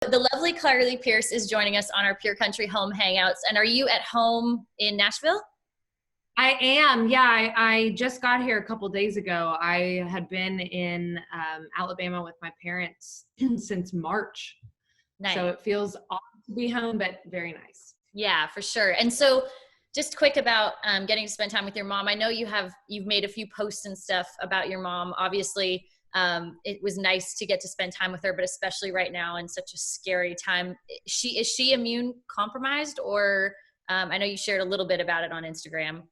the lovely Carly Pearce is joining us on our Pure Country Home Hangouts. And are you at home in Nashville? I am. Yeah, I just got here a couple days ago. I had been in Alabama with my parents since March. Nice. So it feels awesome to be home, but very nice. Yeah, for sure. And so just quick about getting to spend time with your mom. I know you've made a few posts and stuff about your mom. Obviously, it was nice to get to spend time with her, but especially right now in such a scary time. Is she immune compromised, or I know you shared a little bit about it on Instagram.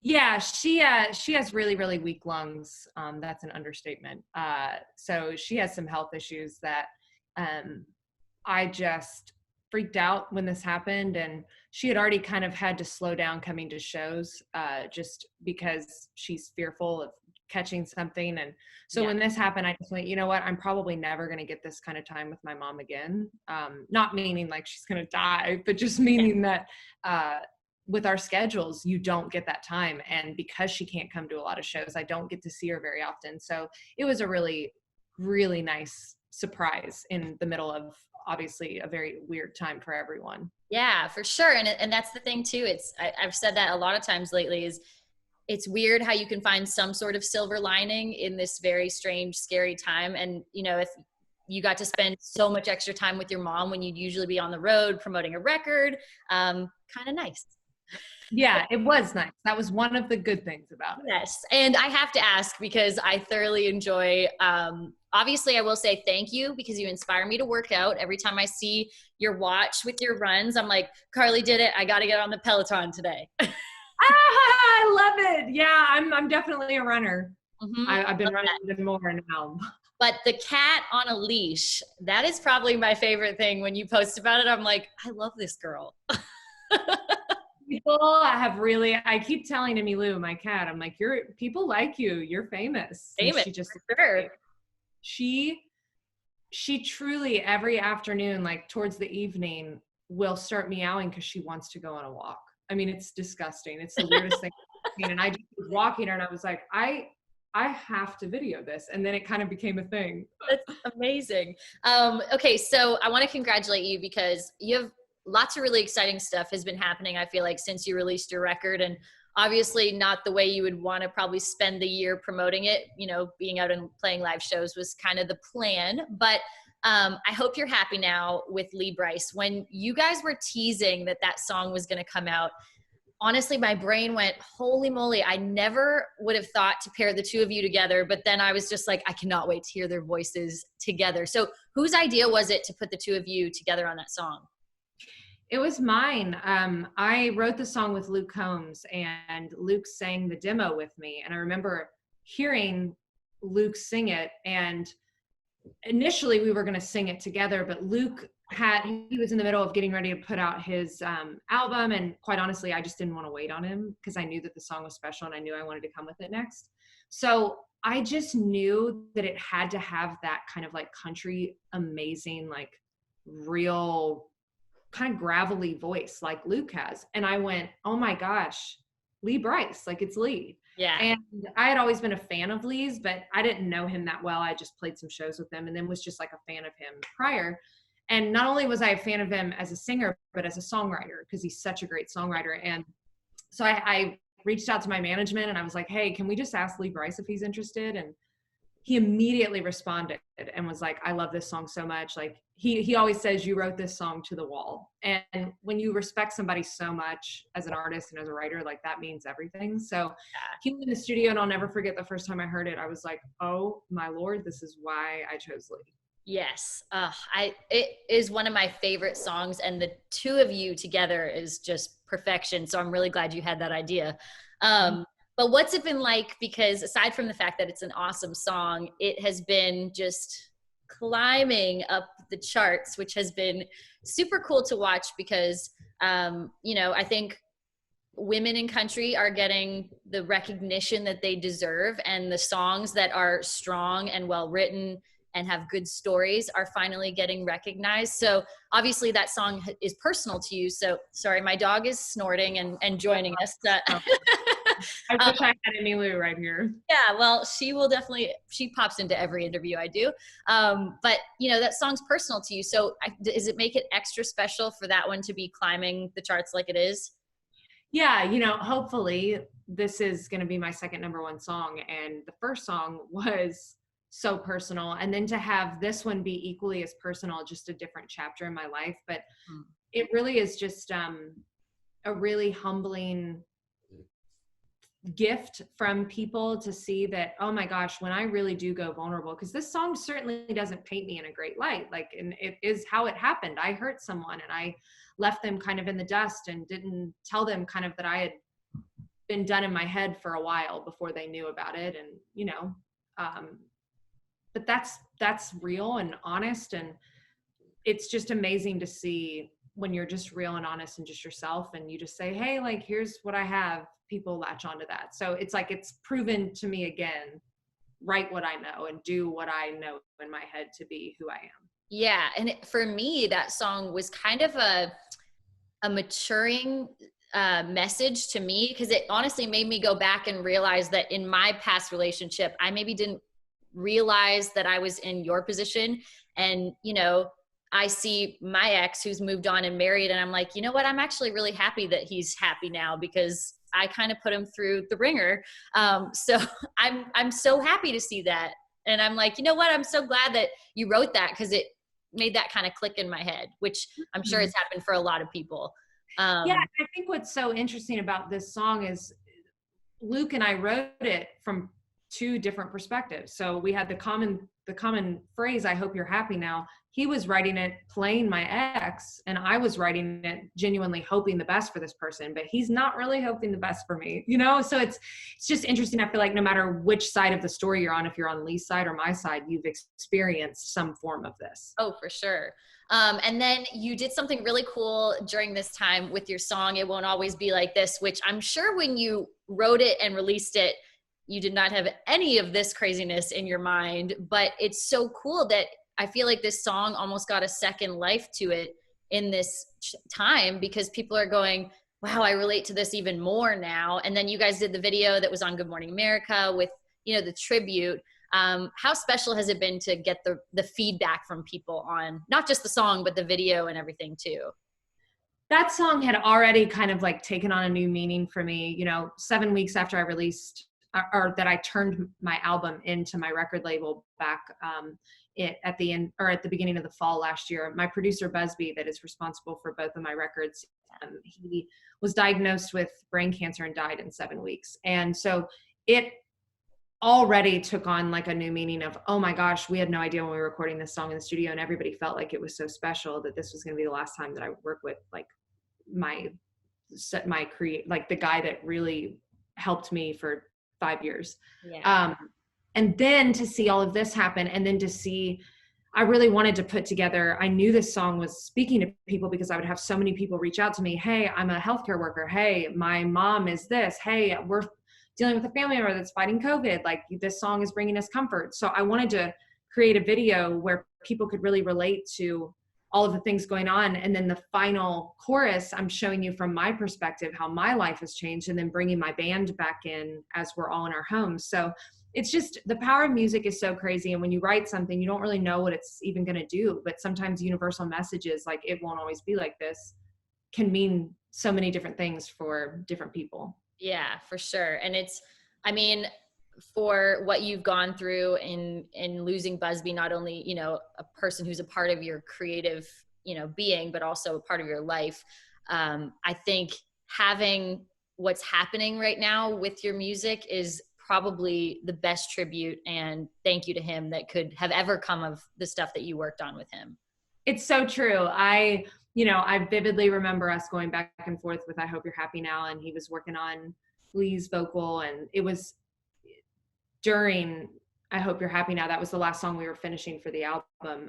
Yeah, she has really, really weak lungs. That's an understatement. So she has some health issues that I just freaked out when this happened, and she had already kind of had to slow down coming to shows just because she's fearful of catching something. And so when this happened, I just went, you know what, I'm probably never going to get this kind of time with my mom again. Not meaning like she's going to die, but just meaning that with our schedules, you don't get that time. And because she can't come to a lot of shows, I don't get to see her very often. So it was a really, really nice surprise in the middle of obviously a very weird time for everyone. Yeah, for sure. And that's the thing too. I've said that a lot of times lately, is it's weird how you can find some sort of silver lining in this very strange, scary time. And, you know, if you got to spend so much extra time with your mom when you'd usually be on the road promoting a record, kind of nice. Yeah, it was nice. That was one of the good things about it. Yes. And I have to ask, because I thoroughly enjoy, obviously I will say thank you, because you inspire me to work out. Every time I see your watch with your runs, I'm like, Carly did it. I got to get on the Peloton today. I love it. Yeah, I'm definitely a runner. Mm-hmm. I've been running even more now. But the cat on a leash, that is probably my favorite thing. When you post about it, I'm like, I love this girl. People I keep telling Emmylou, my cat, I'm like, people like you. You're famous. Famous, she just, for sure. She truly every afternoon, like towards the evening, will start meowing because she wants to go on a walk. I mean, it's disgusting. It's the weirdest thing I've seen. And I just was walking her and I was like, I have to video this. And then it kind of became a thing. That's amazing. Okay, so I want to congratulate you, because you have lots of really exciting stuff has been happening, I feel like, since you released your record. And obviously not the way you would want to probably spend the year promoting it. You know, being out and playing live shows was kind of the plan. But I hope you're happy now with Brice. When you guys were teasing that song was going to come out, honestly, my brain went, holy moly, I never would have thought to pair the two of you together. But then I was just like, I cannot wait to hear their voices together. So whose idea was it to put the two of you together on that song? It was mine. I wrote the song with Luke Combs, and Luke sang the demo with me. And I remember hearing Luke sing it, and initially we were going to sing it together, but Luke he was in the middle of getting ready to put out his album. And quite honestly, I just didn't want to wait on him, because I knew that the song was special and I knew I wanted to come with it next. So I just knew that it had to have that kind of like country, amazing, like real kind of gravelly voice like Luke has. And I went, oh my gosh, Brice, like it's Lee. Yeah. And I had always been a fan of Lee's, but I didn't know him that well. I just played some shows with him and then was just like a fan of him prior. And not only was I a fan of him as a singer, but as a songwriter, because he's such a great songwriter. And so I reached out to my management and I was like, hey, can we just ask Brice if he's interested? And he immediately responded and was like, I love this song so much. Like he always says, you wrote this song to the wall. And when you respect somebody so much as an artist and as a writer, like that means everything. So he was in the studio, and I'll never forget the first time I heard it. I was like, oh my Lord, this is why I chose Lee. Yes. It is one of my favorite songs, and the two of you together is just perfection. So I'm really glad you had that idea. But what's it been like? Because aside from the fact that it's an awesome song, it has been just climbing up the charts, which has been super cool to watch because, you know, I think women in country are getting the recognition that they deserve, and the songs that are strong and well written and have good stories are finally getting recognized. So obviously that song is personal to you. So sorry, my dog is snorting and joining us. I wish I had Emmylou right here. Yeah, well, she pops into every interview I do. But that song's personal to you. So does it make it extra special for that one to be climbing the charts like it is? Yeah, hopefully this is going to be my second number one song. And the first song was so personal. And then to have this one be equally as personal, just a different chapter in my life. But it really is just a really humbling gift from people to see that, oh my gosh, when I really do go vulnerable, because this song certainly doesn't paint me in a great light, and it is how it happened. I hurt someone and I left them kind of in the dust and didn't tell them kind of that I had been done in my head for a while before they knew about it. And but that's real and honest, and it's just amazing to see when you're just real and honest and just yourself, and you just say, hey, like, here's what I have, people latch onto that. So it's like, it's proven to me again, write what I know and do what I know in my head to be who I am. Yeah. And for me, that song was kind of a maturing message to me, because it honestly made me go back and realize that in my past relationship, I maybe didn't realize that I was in your position. And, I see my ex who's moved on and married, and I'm like, you know what? I'm actually really happy that he's happy now, because I kind of put him through the ringer. So I'm so happy to see that. And I'm like, you know what? I'm so glad that you wrote that, because it made that kind of click in my head, which I'm sure has happened for a lot of people. Yeah, I think what's so interesting about this song is Luke and I wrote it from two different perspectives. So we had the common phrase, I hope you're happy now. He was writing it playing my ex, and I was writing it genuinely hoping the best for this person, but he's not really hoping the best for me, So it's just interesting. I feel like no matter which side of the story you're on, if you're on Lee's side or my side, you've experienced some form of this. Oh, for sure. And then you did something really cool during this time with your song, It Won't Always Be Like This, which I'm sure when you wrote it and released it, you did not have any of this craziness in your mind, but it's so cool that I feel like this song almost got a second life to it in this time, because people are going, wow, I relate to this even more now. And then you guys did the video that was on Good Morning America with, the tribute. How special has it been to get the feedback from people on not just the song, but the video and everything too? That song had already kind of like taken on a new meaning for me, 7 weeks after I released, or that I turned my album into my record label back at the end, or at the beginning of the fall last year. My producer Busbee, that is responsible for both of my records, he was diagnosed with brain cancer and died in 7 weeks. And so it already took on like a new meaning of, oh my gosh, we had no idea when we were recording this song in the studio, and everybody felt like it was so special that this was going to be the last time that I would work with like like the guy that really helped me for 5 years. Yeah. And then to see all of this happen, and then to see, I really wanted to put together, I knew this song was speaking to people because I would have so many people reach out to me. Hey, I'm a healthcare worker. Hey, my mom is this. Hey, we're dealing with a family member that's fighting COVID. Like, this song is bringing us comfort. So I wanted to create a video where people could really relate to all of the things going on. And then the final chorus, I'm showing you from my perspective how my life has changed, and then bringing my band back in as we're all in our homes. So it's just, the power of music is so crazy. And when you write something, you don't really know what it's even going to do. But sometimes universal messages like "it won't always be like this" can mean so many different things for different people. Yeah, for sure. And for what you've gone through in losing Busbee, not only, a person who's a part of your creative, being, but also a part of your life. I think having what's happening right now with your music is probably the best tribute and thank you to him that could have ever come of the stuff that you worked on with him. It's so true. I vividly remember us going back and forth with "I Hope You're Happy Now," and he was working on Lee's vocal, and it was during "I Hope You're Happy Now," that was the last song we were finishing for the album,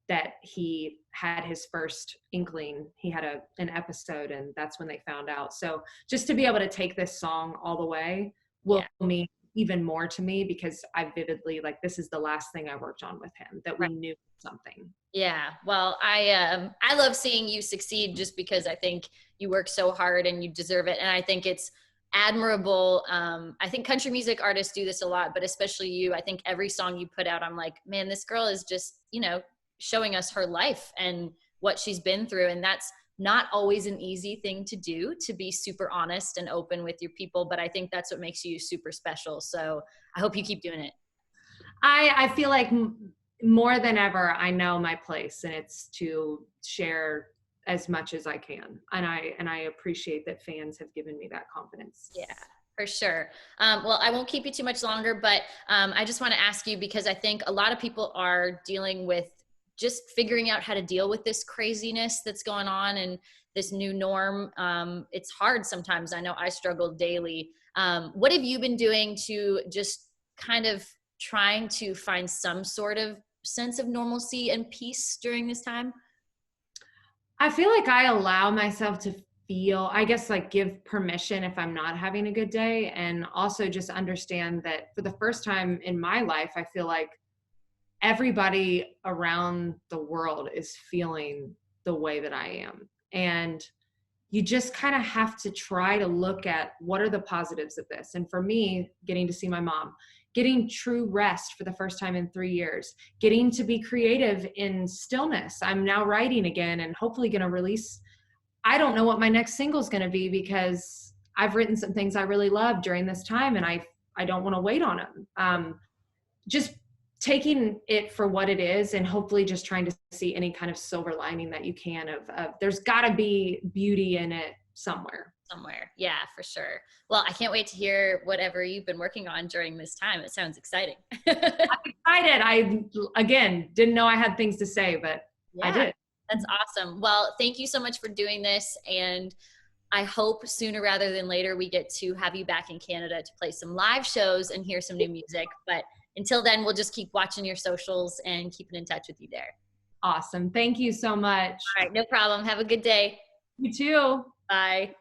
that he had his first inkling. He had an episode, and that's when they found out. So just to be able to take this song all the way will mean even more to me, because I vividly, like, this is the last thing I worked on with him that we knew something. Yeah. Well, I love seeing you succeed, just because I think you work so hard and you deserve it. And I think it's admirable. I think country music artists do this a lot, but especially you. I think every song you put out, I'm like, man, this girl is just, you know, showing us her life and what she's been through. And that's not always an easy thing to do, to be super honest and open with your people. But I think that's what makes you super special. So I hope you keep doing it. I feel like more than ever, I know my place, and it's to share as much as I can. And I appreciate that fans have given me that confidence. Yeah, for sure. Well, I won't keep you too much longer, but I just want to ask you, because I think a lot of people are dealing with just figuring out how to deal with this craziness that's going on and this new norm. It's hard sometimes. I know I struggle daily. What have you been doing to just kind of trying to find some sort of sense of normalcy and peace during this time? I feel like I allow myself to feel, I guess, like give permission if I'm not having a good day. And also just understand that for the first time in my life, I feel like everybody around the world is feeling the way that I am. And you just kind of have to try to look at what are the positives of this. And for me, getting to see my mom, getting true rest for the first time in 3 years, getting to be creative in stillness. I'm now writing again and hopefully going to release. I don't know what my next single is going to be because I've written some things I really love during this time, and I don't want to wait on them. Just taking it for what it is, and hopefully just trying to see any kind of silver lining that you can of there's got to be beauty in it somewhere. Yeah, for sure. Well, I can't wait to hear whatever you've been working on during this time. It sounds exciting. I'm excited. I, again, didn't know I had things to say, but yeah, I did. That's awesome. Well, thank you so much for doing this. And I hope sooner rather than later, we get to have you back in Canada to play some live shows and hear some new music. But until then, we'll just keep watching your socials and keeping in touch with you there. Awesome. Thank you so much. All right. No problem. Have a good day. You too. Bye.